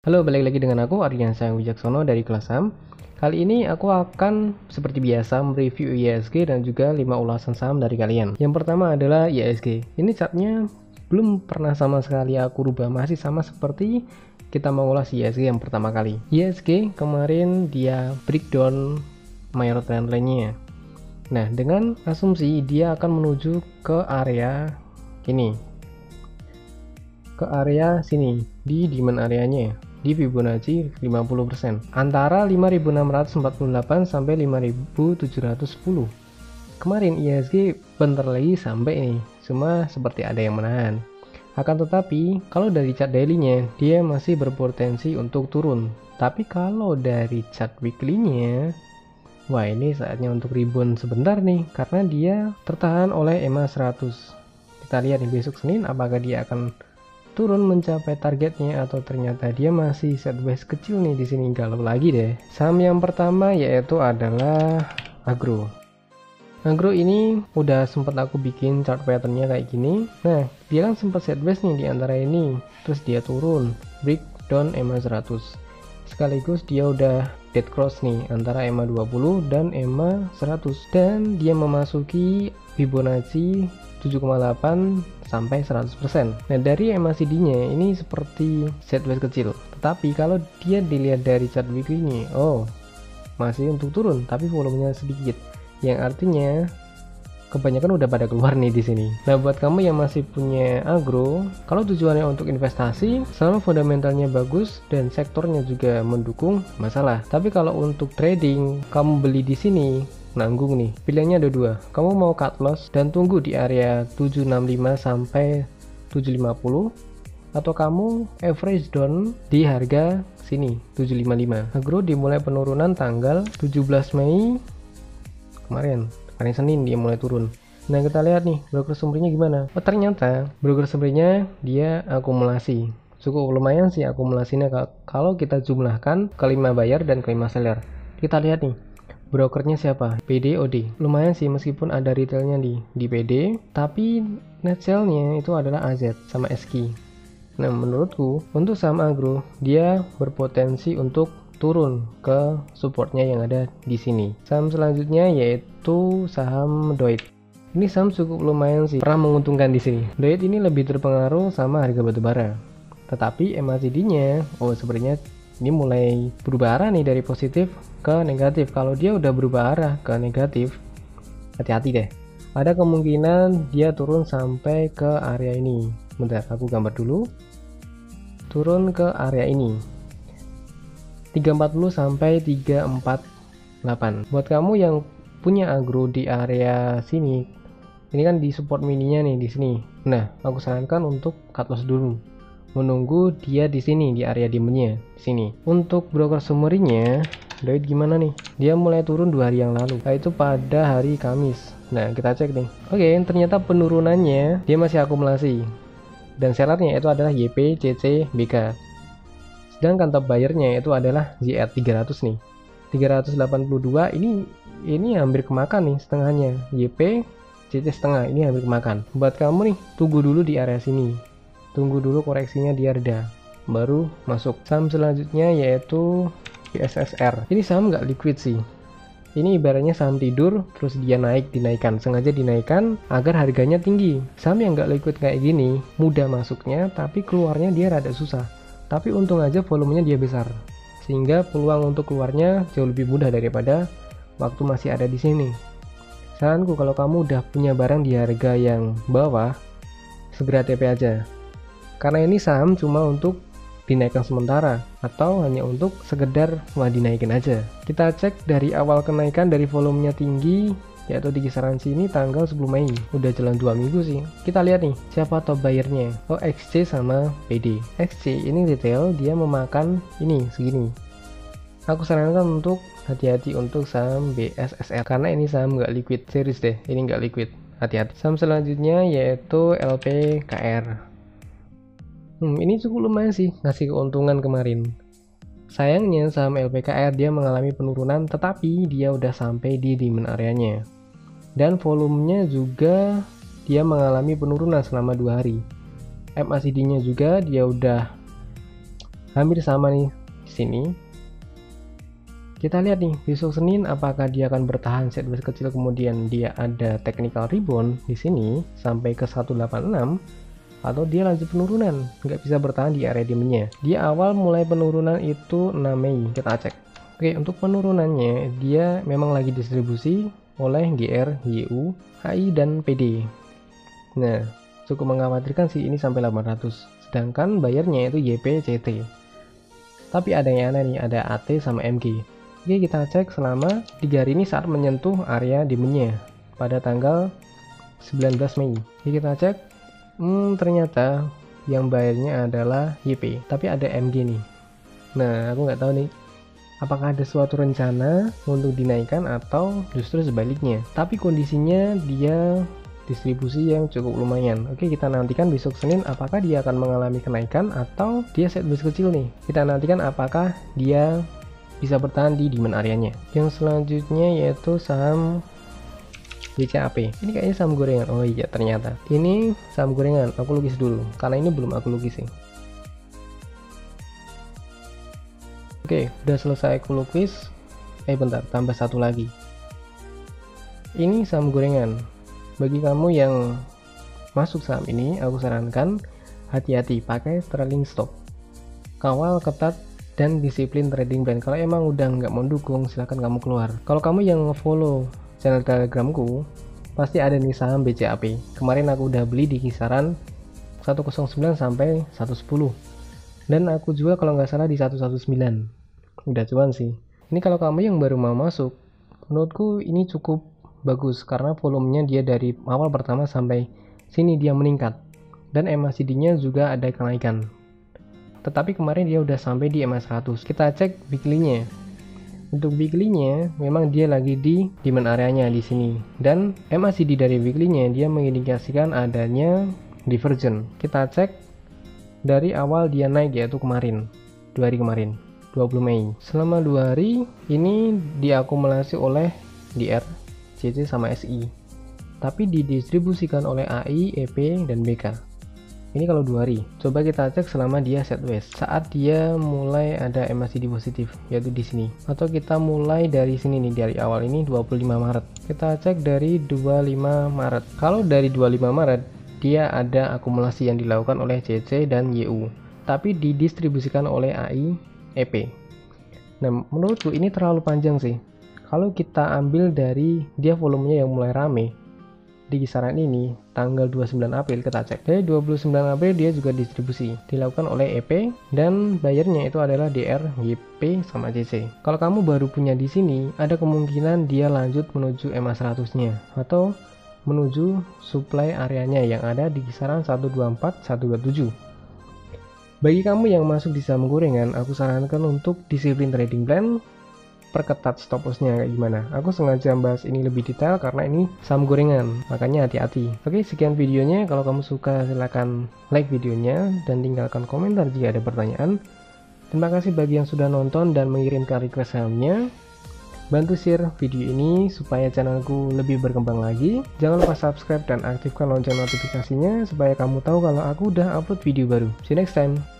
Halo, balik lagi dengan aku Ardiansyah Wijaksono dari kelas saham. Kali ini aku akan seperti biasa mereview IHSG dan juga 5 ulasan saham dari kalian. Yang pertama adalah IHSG. Ini chartnya belum pernah sama sekali aku rubah, masih sama seperti kita mengulas IHSG yang pertama kali. IHSG kemarin dia breakdown major trend line-nya. Nah, dengan asumsi dia akan menuju ke area ini, ke area sini di demand areanya di Fibonacci 50% antara 5648 sampai 5710. Kemarin IHSG bentar lagi sampai nih, cuma seperti ada yang menahan. Akan tetapi kalau dari chart daily-nya dia masih berpotensi untuk turun, tapi kalau dari chart weekly-nya, wah ini saatnya untuk rebound sebentar nih, karena dia tertahan oleh EMA 100. Kita lihat nih besok Senin apakah dia akan turun mencapai targetnya atau ternyata dia masih sideways kecil nih di sini. Galau lagi deh. Saham yang pertama yaitu adalah Agro. Agro ini udah sempat aku bikin chart patternnya kayak gini. Nah, dia kan sempat sideways nih di antara ini, terus dia turun, breakdown EMA 100. Sekaligus dia udah dead cross nih antara EMA 20 dan EMA 100, dan dia memasuki Fibonacci 7,8 sampai 100%. Nah, dari MACD-nya ini seperti sideways kecil. Tetapi kalau dia dilihat dari chart weekly-nya, oh, masih untuk turun tapi volumenya sedikit. Yang artinya kebanyakan udah pada keluar nih di sini. Nah, buat kamu yang masih punya agro, kalau tujuannya untuk investasi, selama fundamentalnya bagus dan sektornya juga mendukung, masalah. Tapi kalau untuk trading, kamu beli di sini nanggung nih. Pilihannya ada dua. Kamu mau cut loss dan tunggu di area 765 sampai 750, atau kamu average down di harga sini 755. Agro dimulai penurunan tanggal 17 Mei kemarin. Hari Senin dia mulai turun. Nah, kita lihat nih broker summary-nya gimana. Oh, ternyata broker summary-nya dia akumulasi. Cukup lumayan sih akumulasinya kalau kita jumlahkan ke 5 buyer dan ke 5 seller. Kita lihat nih. Brokernya siapa? PD OD. Lumayan sih meskipun ada retailnya di PD, tapi net sale-nya itu adalah AZ sama SQ. Nah, menurutku untuk saham agro dia berpotensi untuk turun ke supportnya yang ada di sini. Saham selanjutnya yaitu saham Doit. Ini saham cukup lumayan sih, pernah menguntungkan di sini. Doit ini lebih terpengaruh sama harga batubara. Tetapi MACD-nya, oh sebenarnya ini mulai berubah arah nih dari positif ke negatif. Kalau dia udah berubah arah ke negatif, hati-hati deh. Ada kemungkinan dia turun sampai ke area ini. Bentar, aku gambar dulu. Turun ke area ini. 340 sampai 348. Buat kamu yang punya agro di area sini, ini kan di support mininya nih di sini. Nah, aku sarankan untuk cut loss dulu, menunggu dia di sini di area demandnya di sini. Untuk broker summary-nya, Doit gimana nih? Dia mulai turun 2 hari yang lalu, yaitu pada hari Kamis. Nah, kita cek nih. Oke, ternyata penurunannya dia masih akumulasi. Dan sellernya itu adalah YP, CC, BK. Sedangkan top buyer-nya itu adalah ZR 300 nih. 382 ini hampir kemakan nih setengahnya. YP, CC setengah ini hampir kemakan. Buat kamu nih, tunggu dulu di area sini. Tunggu dulu koreksinya dia reda, baru masuk. Saham selanjutnya yaitu ISSR. Ini saham nggak liquid sih. Ini ibaratnya saham tidur, terus dia dinaikkan, sengaja dinaikkan agar harganya tinggi. Saham yang nggak liquid kayak gini, mudah masuknya, tapi keluarnya dia rada susah. Tapi untung aja volumenya dia besar, sehingga peluang untuk keluarnya jauh lebih mudah daripada waktu masih ada di sini. Saranku kalau kamu udah punya barang di harga yang bawah, segera TP aja. Karena ini saham cuma untuk dinaikkan sementara atau hanya untuk sekedar cuma dinaikin aja. Kita cek dari awal kenaikan dari volumenya tinggi, yaitu di kisaran sini tanggal 10 Mei. Udah jalan 2 minggu sih. Kita lihat nih siapa top buyer-nya. Oh, XC sama PD. XC ini retail, dia memakan ini segini. Aku sarankan untuk hati-hati untuk saham BSSR karena ini saham nggak liquid, series deh. Ini nggak liquid, hati-hati. Saham selanjutnya yaitu LPKR. Ini cukup lumayan sih ngasih keuntungan kemarin. Sayangnya saham LPKR dia mengalami penurunan, tetapi dia udah sampai di demand areanya. Dan volumenya juga dia mengalami penurunan selama 2 hari. MACD-nya juga dia udah hampir sama nih di sini. Kita lihat nih besok Senin apakah dia akan bertahan sideways kecil, kemudian dia ada technical rebound di sini sampai ke 186, atau dia lanjut penurunan, nggak bisa bertahan di area diamondnya. Di awal mulai penurunan itu 6 Mei, kita cek. Oke, untuk penurunannya dia memang lagi distribusi oleh GR, YU, HI, dan PD. Nah, cukup mengkhawatirkan sih ini sampai 800. Sedangkan bayarnya itu YP, CT. Tapi ada yang aneh nih, ada AT sama MG. Oke, kita cek selama 3 hari ini saat menyentuh area diamondnya pada tanggal 19 Mei. Oke, kita cek. Ternyata yang bayarnya adalah YP, tapi ada MG nih. Nah, aku nggak tahu nih apakah ada suatu rencana untuk dinaikkan atau justru sebaliknya. Tapi kondisinya dia distribusi yang cukup lumayan. Oke, kita nantikan besok Senin apakah dia akan mengalami kenaikan atau dia sideways kecil nih. Kita nantikan apakah dia bisa bertahan di demand areanya. Yang selanjutnya yaitu saham BCAP. Ini kayaknya saham gorengan. Oh iya, ternyata ini saham gorengan. Aku lukis dulu karena ini belum aku lukis sih. Oke, udah selesai aku lukis. Bentar, tambah satu lagi. Ini saham gorengan. Bagi kamu yang masuk saham ini, aku sarankan hati-hati pakai trailing stop. Kawal ketat dan disiplin trading plan. Kalau emang udah nggak mendukung, silahkan kamu keluar. Kalau kamu yang follow channel telegramku, pasti ada nih saham BCAP. Kemarin aku udah beli di kisaran 109 sampai 110. Dan aku jual kalau nggak salah di 119. Udah cuan sih. Ini kalau kamu yang baru mau masuk, menurutku ini cukup bagus karena volumenya dia dari awal pertama sampai sini dia meningkat. Dan MACD-nya juga ada kenaikan. Tetapi kemarin dia udah sampai di MA100. Kita cek weekly-nya. Untuk weekly-nya memang dia lagi di demand areanya di sini. Dan MACD dari weekly-nya dia mengindikasikan adanya divergence. Kita cek dari awal dia naik yaitu kemarin, 2 hari kemarin, 20 Mei. Selama 2 hari ini diakumulasi oleh DR, CC sama SI. Tapi didistribusikan oleh AI, EP, dan BK. Ini kalau 2 hari. Coba kita cek selama dia sideways. Saat dia mulai ada MACD positif, yaitu di sini. Atau kita mulai dari sini nih, dari awal ini 25 Maret. Kita cek dari 25 Maret. Kalau dari 25 Maret, dia ada akumulasi yang dilakukan oleh CC dan YU. Tapi didistribusikan oleh AI, EP. Nah, menurutku ini terlalu panjang sih. Kalau kita ambil dari dia volumenya yang mulai rame, di kisaran ini tanggal 29 April kita cek. Dari 29 April dia juga distribusi dilakukan oleh EP dan bayarnya itu adalah DR, YP sama CC. Kalau kamu baru punya di sini, ada kemungkinan dia lanjut menuju MA100-nya atau menuju supply areanya yang ada di kisaran 124 127. Bagi kamu yang masuk di saham gorengan, aku sarankan untuk disiplin trading plan, perketat stop loss-nya kayak gimana. Aku sengaja bahas ini lebih detail karena ini saham gorengan, makanya hati-hati. Oke, sekian videonya. Kalau kamu suka silahkan like videonya dan tinggalkan komentar jika ada pertanyaan. Terima kasih bagi yang sudah nonton dan mengirimkan request sahamnya. Bantu share video ini supaya channelku lebih berkembang lagi. Jangan lupa subscribe dan aktifkan lonceng notifikasinya supaya kamu tahu kalau aku udah upload video baru. See you next time.